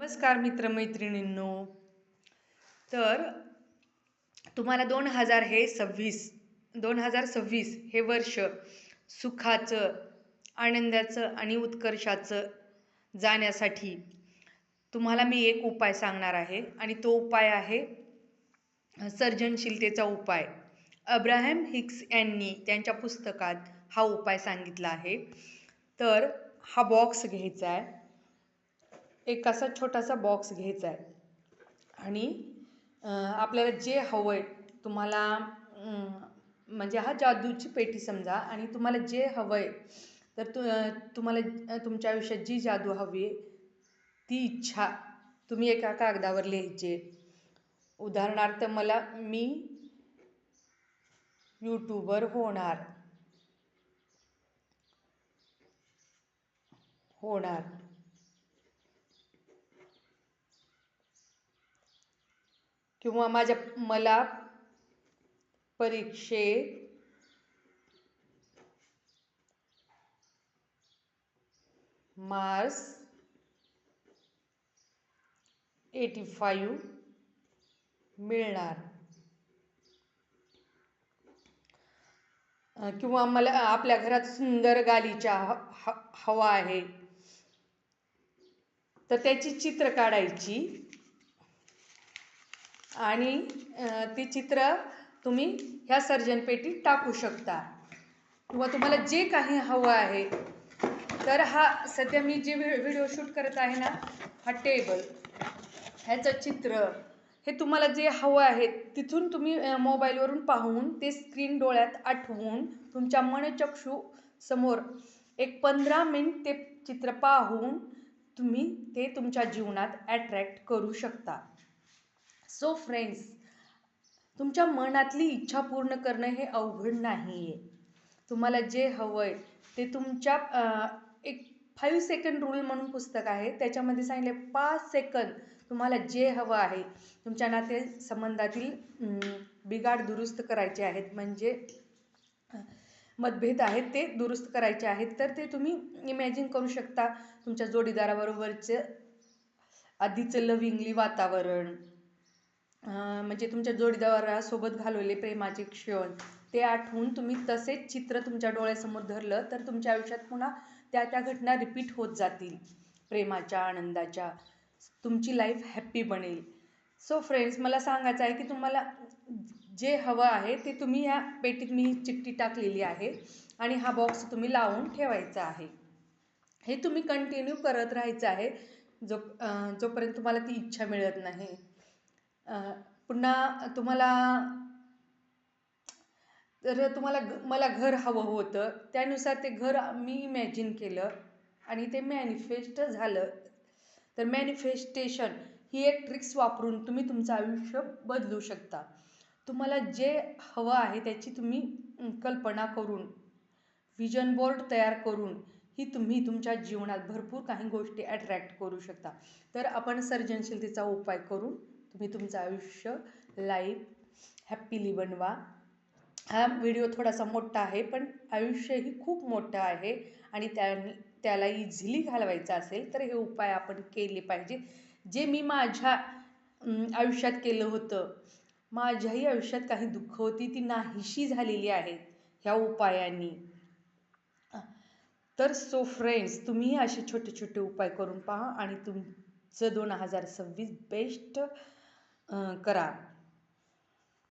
नमस्कार मित्रमैत्रिणींनो. तर तुम्हाला 2026 हे वर्ष सुखाचं, आनंदाचं आणि उत्कर्षाचं जाण्यासाठी तुम्हाला मी एक उपाय सांगणार आहे आणि तो उपाय आहे सर्जनशीलतेचा उपाय. अब्राहम हिक्स यांनी त्यांच्या पुस्तकात हा उपाय सांगितला आहे. तर हा बॉक्स घ्यायचा आहे, एक असा छोटासा बॉक्स घ्यायचा आहे आणि आपल्याला जे हवं आहे तुम्हाला, म्हणजे हा जादूची पेटी समजा आणि तुम्हाला जे हवं आहे तर तुम्हाला तुमच्या आयुष्यात जी जादू हवी आहे ती इच्छा तुम्ही एका कागदावर लिहायची. उदाहरणार्थ मी यूट्यूबर होणार किंवा मला परीक्षेत मार्क्स 85 मिळणार, किंवा मला आपल्या घरात सुंदर गालीचा हवा आहे तर त्याची चित्र काढायची आणि ती चित्र तुम्ही ह्या सर्जनपेटीत टाकू शकता. किंवा तुम्हाला जे काही हवं आहे तर हा सध्या मी जे व्हिडिओ शूट करत आहे ना, हा टेबल, ह्याचं चित्र, हे तुम्हाला जे हवं आहे तिथून तुम्ही मोबाईलवरून पाहून ते स्क्रीन डोळ्यात आठवून तुमच्या मनचक्षू समोर एक 15 मिनिट ते चित्र पाहून तुम्ही ते तुमच्या जीवनात अट्रॅक्ट करू शकता. सो फ्रेंड्स, तुमच्या मनातली इच्छा पूर्ण करणं हे अवघड नाही आहे. तुम्हाला जे हवं आहे ते तुमच्या एक 5 सेकंड रूल म्हणून पुस्तक आहे, त्याच्यामध्ये सांगितले 5 सेकंद तुम्हाला जे हवं आहे तुमच्या नातेसंबंधातील बिघाड दुरुस्त करायचे आहेत, म्हणजे मतभेद आहेत ते दुरुस्त करायचे आहेत. तर ते तुम्ही इमॅजिन करू शकता तुमच्या जोडीदाराबरोबरचं आधीचं लव्हिंगली वातावरण, म्हणजे तुमच्या जोडीदारासोबत घालवले प्रेमाचे क्षण ते आठवून तुम्ही तसेच चित्र तुमच्या डोळ्यासमोर धरलं तर तुमच्या आयुष्यात पुन्हा त्या घटना रिपीट होत जातील, प्रेमाच्या, आनंदाच्या. तुमची लाईफ हॅप्पी बनेल. सो फ्रेंड्स, मला सांगायचं आहे की तुम्हाला जे हवं आहे ते तुम्ही ह्या पेटीत मी चिठ्ठी टाकलेली आहे आणि हा बॉक्स तुम्ही लावून ठेवायचा आहे. हे तुम्ही कंटिन्यू करत राहायचं आहे जोपर्यंत तुम्हाला ती इच्छा मिळत नाही. पुन्हा तुम्हाला मला घर हवं होतं, त्यानुसार ते घर मी इमॅजिन केलं आणि ते मॅनिफेस्ट झालं. तर मॅनिफेस्टेशन ही एक ट्रिक्स वापरून तुम्ही तुमचं आयुष्य बदलू शकता. तुम्हाला जे हवं आहे त्याची तुम्ही कल्पना करून, विजन बोर्ड तयार करून ही तुम्ही तुमच्या जीवनात भरपूर काही गोष्टी अट्रॅक्ट करू शकता. तर आपण सर्जनशीलतेचा उपाय करून तुम्ही तुमचं आयुष्य, लाईफ हॅप्पीली बनवा. हा व्हिडिओ थोडासा मोठा आहे पण आयुष्यही खूप मोठं आहे आणि त्याला इझिली घालवायचं असेल तर हे उपाय आपण केले पाहिजे. जे मी माझ्या आयुष्यात केलं होतं, माझ्याही आयुष्यात काही दुःख होती ती नाहीशी झालेली आहेत ह्या उपायांनी. तर सो फ्रेंड्स, तुम्ही असे छोटे छोटे उपाय करून पहा आणि तुमचं 2026 बेस्ट करा.